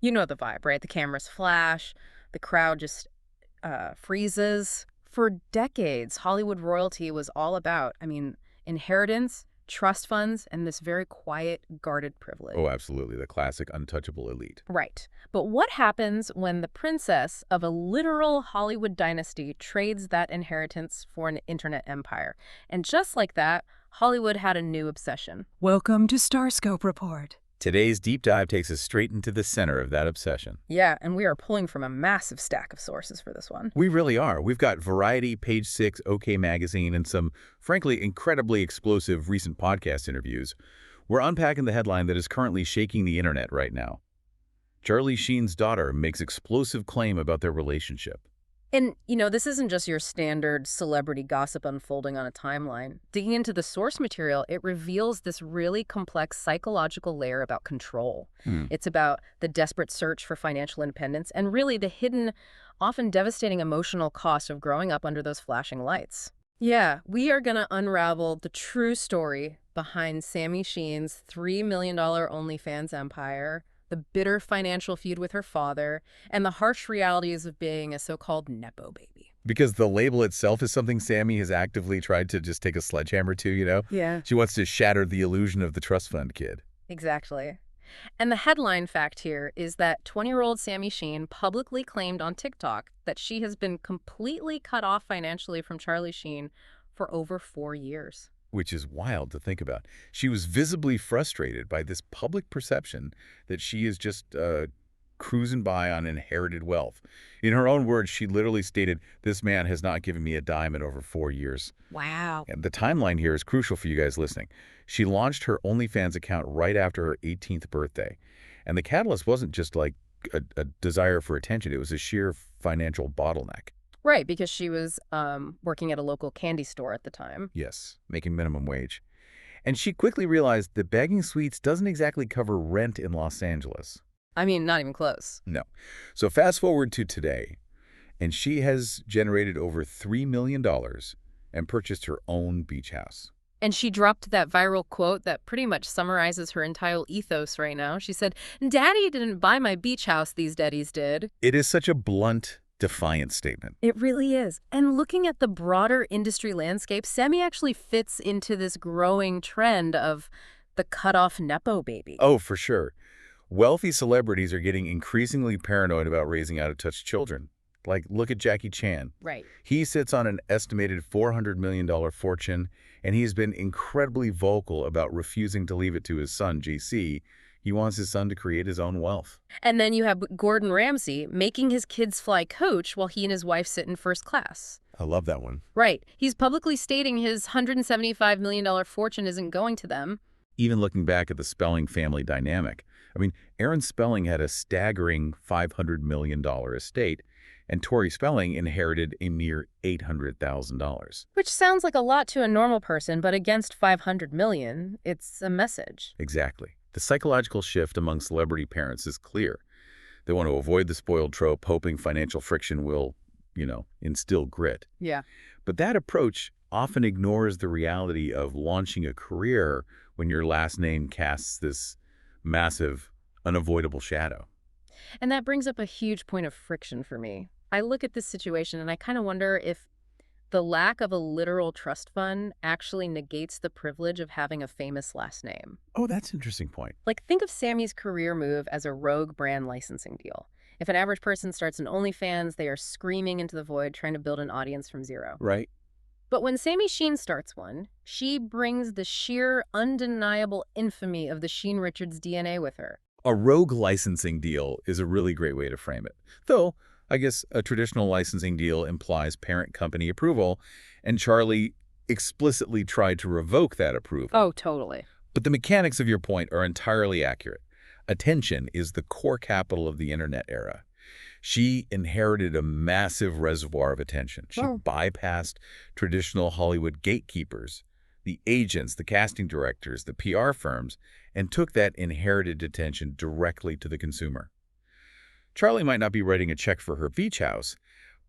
You know the vibe, right? The cameras flash, the crowd just freezes. For decades, Hollywood royalty was all about, inheritance, trust funds, and this very quiet, guarded privilege. Oh, absolutely. The classic untouchable elite. Right. But what happens when the princess of a literal Hollywood dynasty trades that inheritance for an internet empire? And just like that, Hollywood had a new obsession. Welcome to StarScope Report. Today's deep dive takes us straight into the center of that obsession. Yeah, and we are pulling from a massive stack of sources for this one. We really are. We've got Variety, Page Six, OK Magazine, and some, frankly, incredibly explosive recent podcast interviews. We're unpacking the headline that is currently shaking the internet right now. Charlie Sheen's daughter makes explosive claim about their relationship. And, this isn't just your standard celebrity gossip unfolding on a timeline. Digging into the source material, it reveals this really complex psychological layer about control. It's about the desperate search for financial independence and really the hidden, often devastating emotional cost of growing up under those flashing lights. Yeah, we are going to unravel the true story behind Sami Sheen's $3 million OnlyFans empire, the bitter financial feud with her father, and the harsh realities of being a so-called Nepo baby. Because the label itself is something Sami has actively tried to just take a sledgehammer to, Yeah. She wants to shatter the illusion of the trust fund kid. Exactly. And the headline fact here is that 20-year-old Sami Sheen publicly claimed on TikTok that she has been completely cut off financially from Charlie Sheen for over 4 years. Which is wild to think about. She was visibly frustrated by this public perception that she is just cruising by on inherited wealth. In her own words, she literally stated, "This man has not given me a dime in over 4 years." Wow. And the timeline here is crucial for you guys listening. She launched her OnlyFans account right after her 18th birthday. And the catalyst wasn't just like a desire for attention. It was a sheer financial bottleneck. Right, because she was working at a local candy store at the time. Yes, making minimum wage. And she quickly realized that bagging sweets doesn't exactly cover rent in Los Angeles. Not even close. No. So fast forward to today, and she has generated over $3 million and purchased her own beach house. And she dropped that viral quote that pretty much summarizes her entire ethos right now. She said, "Daddy didn't buy my beach house, these daddies did." It is such a blunt, defiant statement. It really is. And looking at the broader industry landscape, Sami actually fits into this growing trend of the cut-off Nepo baby. Oh, for sure. Wealthy celebrities are getting increasingly paranoid about raising out-of-touch children. Like, look at Jackie Chan. Right. He sits on an estimated $400 million fortune, and he's been incredibly vocal about refusing to leave it to his son, JC. He wants his son to create his own wealth. And then you have Gordon Ramsay making his kids fly coach while he and his wife sit in first class. I love that one. Right. He's publicly stating his $175 million fortune isn't going to them. Even looking back at the Spelling family dynamic, Aaron Spelling had a staggering $500 million estate, and Tori Spelling inherited a mere $800,000. Which sounds like a lot to a normal person, but against $500 million, it's a message. Exactly. The psychological shift among celebrity parents is clear. They want to avoid the spoiled trope, hoping financial friction will, instill grit. Yeah. But that approach often ignores the reality of launching a career when your last name casts this massive, unavoidable shadow. And that brings up a huge point of friction for me. I look at this situation and I kind of wonder if the lack of a literal trust fund actually negates the privilege of having a famous last name. Oh, that's an interesting point. Like, think of Sami's career move as a rogue brand licensing deal. If an average person starts an OnlyFans, they are screaming into the void trying to build an audience from zero. Right. But when Sami Sheen starts one, she brings the sheer, undeniable infamy of the Sheen Richards DNA with her. A rogue licensing deal is a really great way to frame it. Though, I guess a traditional licensing deal implies parent company approval, and Charlie explicitly tried to revoke that approval. Oh, totally. But the mechanics of your point are entirely accurate. Attention is the core capital of the internet era. She inherited a massive reservoir of attention. She bypassed traditional Hollywood gatekeepers, the agents, the casting directors, the PR firms, and took that inherited attention directly to the consumer. Charlie might not be writing a check for her beach house,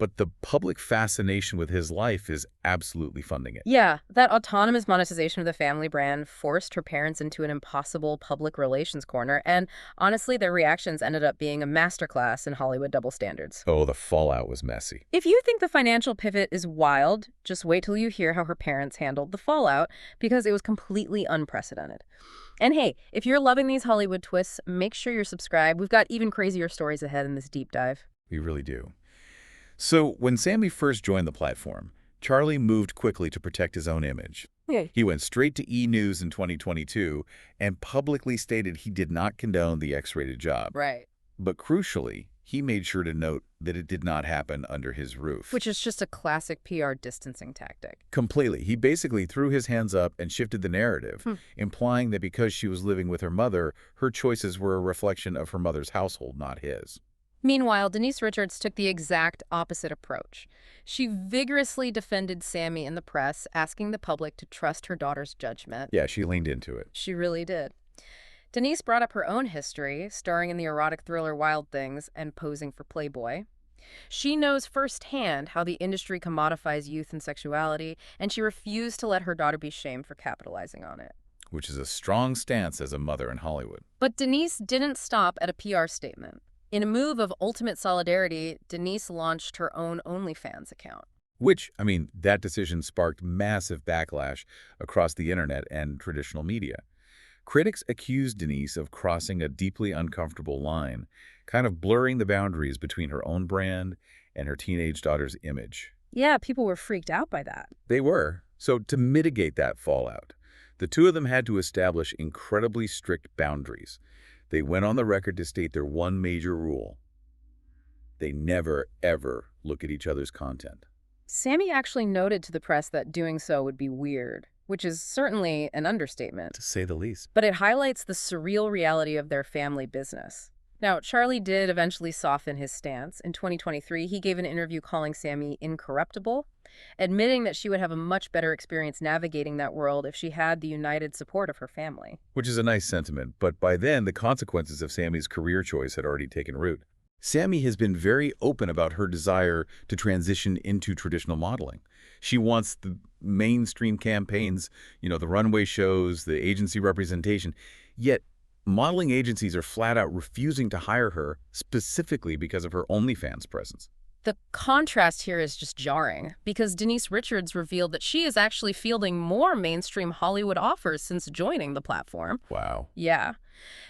But the public fascination with his life is absolutely funding it. Yeah, that autonomous monetization of the family brand forced her parents into an impossible public relations corner, and honestly, their reactions ended up being a masterclass in Hollywood double standards. Oh, the fallout was messy. If you think the financial pivot is wild, just wait till you hear how her parents handled the fallout, because it was completely unprecedented. And hey, if you're loving these Hollywood twists, make sure you're subscribed. We've got even crazier stories ahead in this deep dive. We really do. So when Sami first joined the platform, Charlie moved quickly to protect his own image. Yeah. He went straight to E! News in 2022 and publicly stated he did not condone the X-rated job. Right. But crucially, he made sure to note that it did not happen under his roof. Which is just a classic PR distancing tactic. Completely. He basically threw his hands up and shifted the narrative, implying that because she was living with her mother, her choices were a reflection of her mother's household, not his. Meanwhile, Denise Richards took the exact opposite approach. She vigorously defended Sami in the press, asking the public to trust her daughter's judgment. Yeah, she leaned into it. She really did. Denise brought up her own history, starring in the erotic thriller Wild Things and posing for Playboy. She knows firsthand how the industry commodifies youth and sexuality, and she refused to let her daughter be shamed for capitalizing on it. Which is a strong stance as a mother in Hollywood. But Denise didn't stop at a PR statement. In a move of ultimate solidarity, Denise launched her own OnlyFans account. Which, I mean, that decision sparked massive backlash across the internet and traditional media. Critics accused Denise of crossing a deeply uncomfortable line, kind of blurring the boundaries between her own brand and her teenage daughter's image. Yeah, people were freaked out by that. They were. So to mitigate that fallout, the two of them had to establish incredibly strict boundaries. They went on the record to state their one major rule. They never, ever look at each other's content. Sami actually noted to the press that doing so would be weird, which is certainly an understatement. To say the least. But it highlights the surreal reality of their family business. Now, Charlie did eventually soften his stance. In 2023, he gave an interview calling Sami incorruptible, admitting that she would have a much better experience navigating that world if she had the united support of her family. Which is a nice sentiment, but by then, the consequences of Sami's career choice had already taken root. Sami has been very open about her desire to transition into traditional modeling. She wants the mainstream campaigns, the runway shows, the agency representation. Yet, modeling agencies are flat out refusing to hire her specifically because of her OnlyFans presence. The contrast here is just jarring, because Denise Richards revealed that she is actually fielding more mainstream Hollywood offers since joining the platform. Wow. Yeah.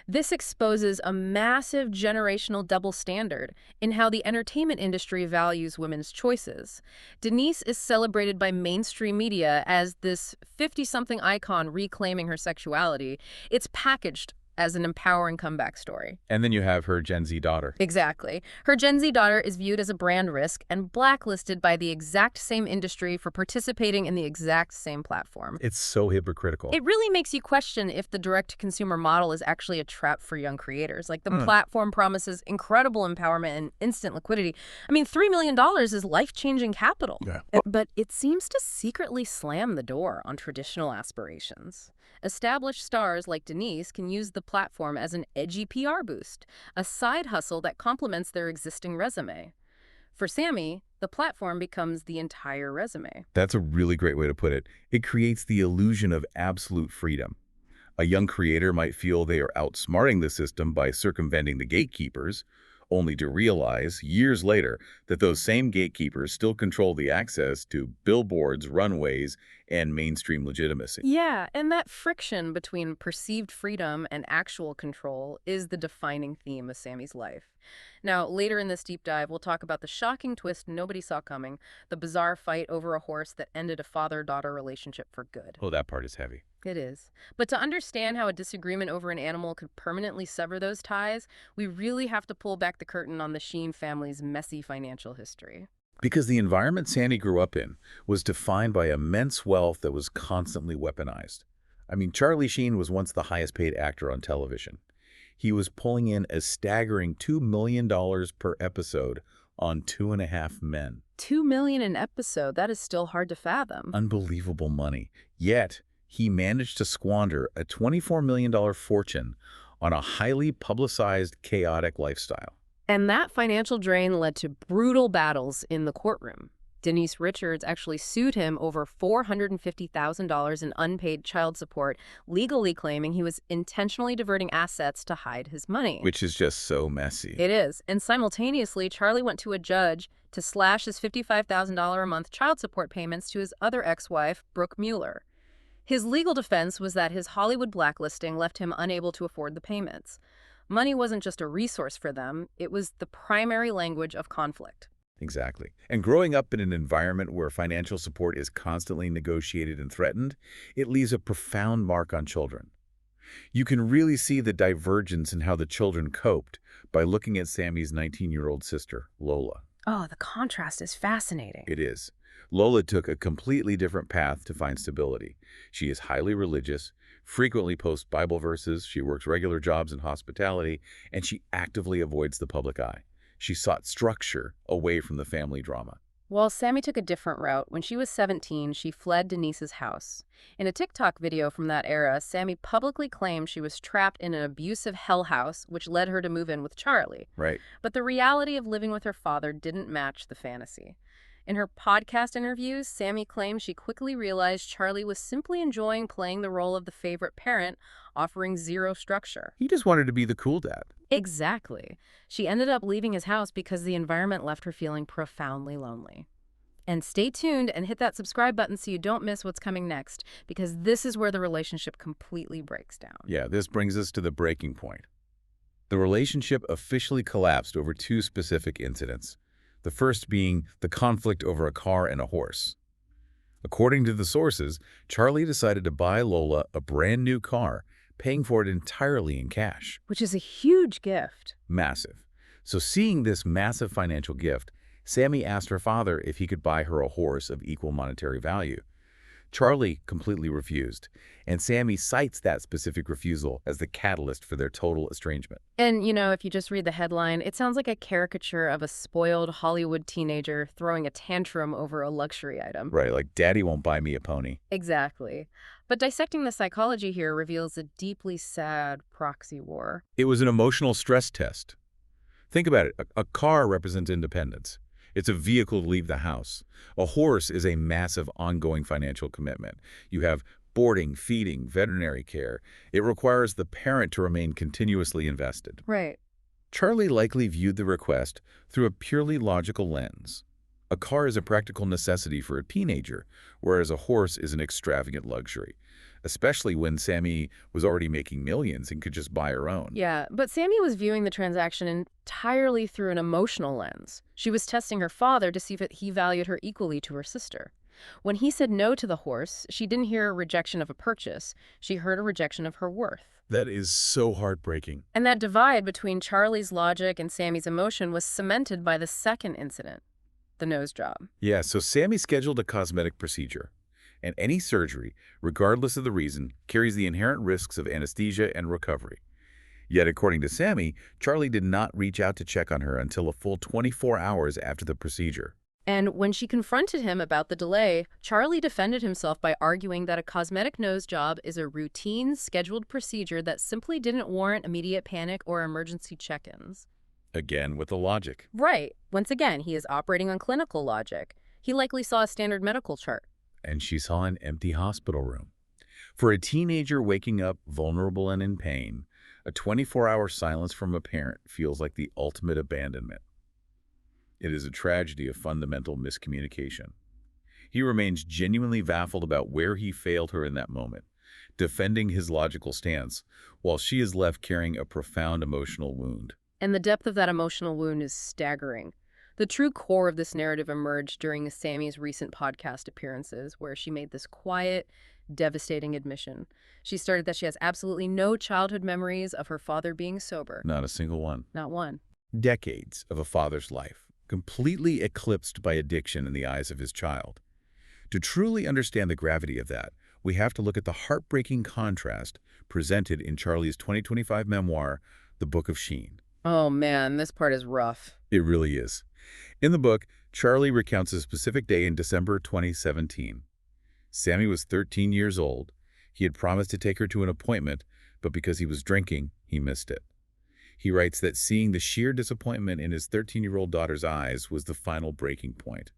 This exposes a massive generational double standard in how the entertainment industry values women's choices. Denise is celebrated by mainstream media as this 50-something icon reclaiming her sexuality. It's packaged as an empowering comeback story. And then you have her Gen Z daughter. Exactly. Her Gen Z daughter is viewed as a brand risk and blacklisted by the exact same industry for participating in the exact same platform. It's so hypocritical. It really makes you question if the direct-to-consumer model is actually a trap for young creators. Like, the platform promises incredible empowerment and instant liquidity. I mean, $3 million is life-changing capital. Yeah. But it seems to secretly slam the door on traditional aspirations. Established stars like Denise can use the platform as an edgy PR boost, a side hustle that complements their existing resume. For Sami, the platform becomes the entire resume. That's a really great way to put it. It creates the illusion of absolute freedom. A young creator might feel they are outsmarting the system by circumventing the gatekeepers, only to realize years later that those same gatekeepers still control the access to billboards, runways, and mainstream legitimacy. Yeah, and that friction between perceived freedom and actual control is the defining theme of Sami's life. Now, later in this deep dive, we'll talk about the shocking twist nobody saw coming, the bizarre fight over a horse that ended a father-daughter relationship for good. Oh, that part is heavy. It is. But to understand how a disagreement over an animal could permanently sever those ties, we really have to pull back the curtain on the Sheen family's messy financial history. Because the environment Sami grew up in was defined by immense wealth that was constantly weaponized. I mean, Charlie Sheen was once the highest paid actor on television. He was pulling in a staggering $2 million per episode on 2.5 Men. $2 million an episode, that is still hard to fathom. Unbelievable money. Yet, he managed to squander a $24 million fortune on a highly publicized, chaotic lifestyle. And that financial drain led to brutal battles in the courtroom. Denise Richards actually sued him over $450,000 in unpaid child support, legally claiming he was intentionally diverting assets to hide his money. Which is just so messy. It is. And simultaneously, Charlie went to a judge to slash his $55,000 a month child support payments to his other ex-wife, Brooke Mueller. His legal defense was that his Hollywood blacklisting left him unable to afford the payments. Money wasn't just a resource for them, it was the primary language of conflict. Exactly. And growing up in an environment where financial support is constantly negotiated and threatened, it leaves a profound mark on children. You can really see the divergence in how the children coped by looking at Sami's 19-year-old sister, Lola. Oh, the contrast is fascinating. It is. Lola took a completely different path to find stability. She is highly religious, frequently posts Bible verses, she works regular jobs in hospitality, and she actively avoids the public eye. She sought structure away from the family drama. While Sami took a different route, when she was 17, she fled Denise's house. In a TikTok video from that era, Sami publicly claimed she was trapped in an abusive hell house, which led her to move in with Charlie. Right. But the reality of living with her father didn't match the fantasy. In her podcast interviews, Sami claimed she quickly realized Charlie was simply enjoying playing the role of the favorite parent, offering zero structure. He just wanted to be the cool dad. Exactly. She ended up leaving his house because the environment left her feeling profoundly lonely. And stay tuned and hit that subscribe button so you don't miss what's coming next, because this is where the relationship completely breaks down. Yeah, this brings us to the breaking point. The relationship officially collapsed over two specific incidents. The first being the conflict over a car and a horse. According to the sources, Charlie decided to buy Lola a brand new car, paying for it entirely in cash. Which is a huge gift. Massive. So seeing this massive financial gift, Sami asked her father if he could buy her a horse of equal monetary value. Charlie completely refused, and Sami cites that specific refusal as the catalyst for their total estrangement. And, if you just read the headline, it sounds like a caricature of a spoiled Hollywood teenager throwing a tantrum over a luxury item. Right, like, Daddy won't buy me a pony. Exactly. But dissecting the psychology here reveals a deeply sad proxy war. It was an emotional stress test. Think about it. A car represents independence. It's a vehicle to leave the house. A horse is a massive ongoing financial commitment. You have boarding, feeding, veterinary care. It requires the parent to remain continuously invested. Right. Charlie likely viewed the request through a purely logical lens. A car is a practical necessity for a teenager, whereas a horse is an extravagant luxury, especially when Sami was already making millions and could just buy her own. Yeah, but Sami was viewing the transaction entirely through an emotional lens. She was testing her father to see if he valued her equally to her sister. When he said no to the horse, she didn't hear a rejection of a purchase. She heard a rejection of her worth. That is so heartbreaking. And that divide between Charlie's logic and Sami's emotion was cemented by the second incident, the nose job. Yeah, so Sami scheduled a cosmetic procedure. And any surgery, regardless of the reason, carries the inherent risks of anesthesia and recovery. Yet, according to Sami, Charlie did not reach out to check on her until a full 24 hours after the procedure. And when she confronted him about the delay, Charlie defended himself by arguing that a cosmetic nose job is a routine, scheduled procedure that simply didn't warrant immediate panic or emergency check-ins. Again, with the logic. Right. Once again, he is operating on clinical logic. He likely saw a standard medical chart. And she saw an empty hospital room. For a teenager waking up vulnerable and in pain, a 24-hour silence from a parent feels like the ultimate abandonment. It is a tragedy of fundamental miscommunication. He remains genuinely baffled about where he failed her in that moment, defending his logical stance, while she is left carrying a profound emotional wound. And the depth of that emotional wound is staggering. The true core of this narrative emerged during Sami's recent podcast appearances, where she made this quiet, devastating admission. She started that she has absolutely no childhood memories of her father being sober. Not a single one. Not one. Decades of a father's life, completely eclipsed by addiction in the eyes of his child. To truly understand the gravity of that, we have to look at the heartbreaking contrast presented in Charlie's 2025 memoir, The Book of Sheen. Oh man, this part is rough. It really is. In the book, Charlie recounts a specific day in December 2017. Sami was 13 years old. He had promised to take her to an appointment, but because he was drinking, he missed it. He writes that seeing the sheer disappointment in his 13-year-old daughter's eyes was the final breaking point.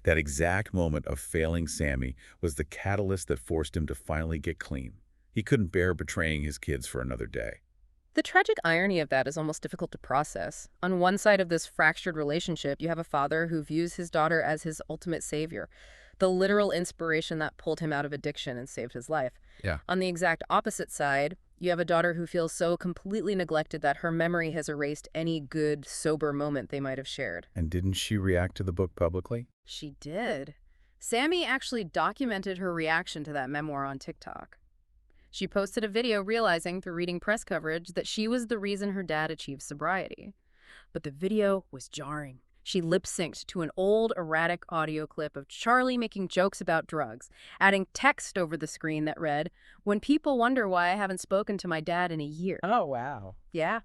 That exact moment of failing Sami was the catalyst that forced him to finally get clean. He couldn't bear betraying his kids for another day. The tragic irony of that is almost difficult to process. On one side of this fractured relationship, you have a father who views his daughter as his ultimate savior, the literal inspiration that pulled him out of addiction and saved his life. Yeah. On the exact opposite side, you have a daughter who feels so completely neglected that her memory has erased any good, sober moment they might have shared. And didn't she react to the book publicly? She did. Sami actually documented her reaction to that memoir on TikTok. She posted a video realizing through reading press coverage that she was the reason her dad achieved sobriety. But the video was jarring. She lip-synced to an old, erratic audio clip of Charlie making jokes about drugs, adding text over the screen that read, "When people wonder why I haven't spoken to my dad in a year." Oh, wow. Yeah.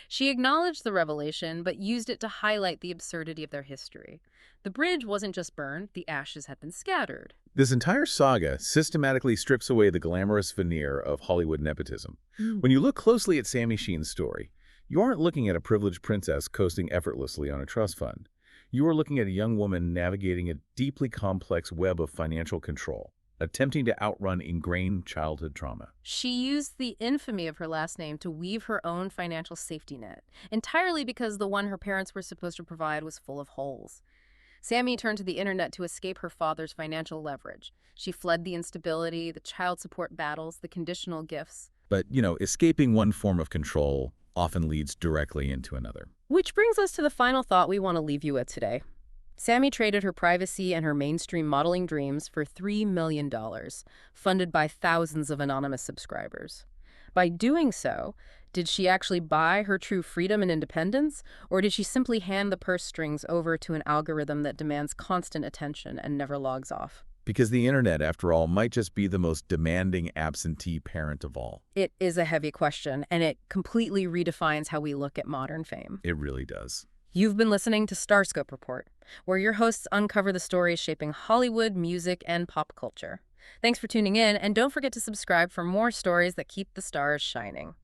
She acknowledged the revelation, but used it to highlight the absurdity of their history. The bridge wasn't just burned, the ashes had been scattered. This entire saga systematically strips away the glamorous veneer of Hollywood nepotism. When you look closely at Sami Sheen's story, you aren't looking at a privileged princess coasting effortlessly on a trust fund. You are looking at a young woman navigating a deeply complex web of financial control, attempting to outrun ingrained childhood trauma. She used the infamy of her last name to weave her own financial safety net, entirely because the one her parents were supposed to provide was full of holes. Sami turned to the internet to escape her father's financial leverage. She fled the instability, the child support battles, the conditional gifts. But, escaping one form of control often leads directly into another. Which brings us to the final thought we want to leave you with today. Sami traded her privacy and her mainstream modeling dreams for $3 million, funded by thousands of anonymous subscribers. By doing so, did she actually buy her true freedom and independence, or did she simply hand the purse strings over to an algorithm that demands constant attention and never logs off? Because the internet, after all, might just be the most demanding absentee parent of all. It is a heavy question, and it completely redefines how we look at modern fame. It really does. You've been listening to StarScope Report, where your hosts uncover the stories shaping Hollywood, music, and pop culture. Thanks for tuning in, and don't forget to subscribe for more stories that keep the stars shining.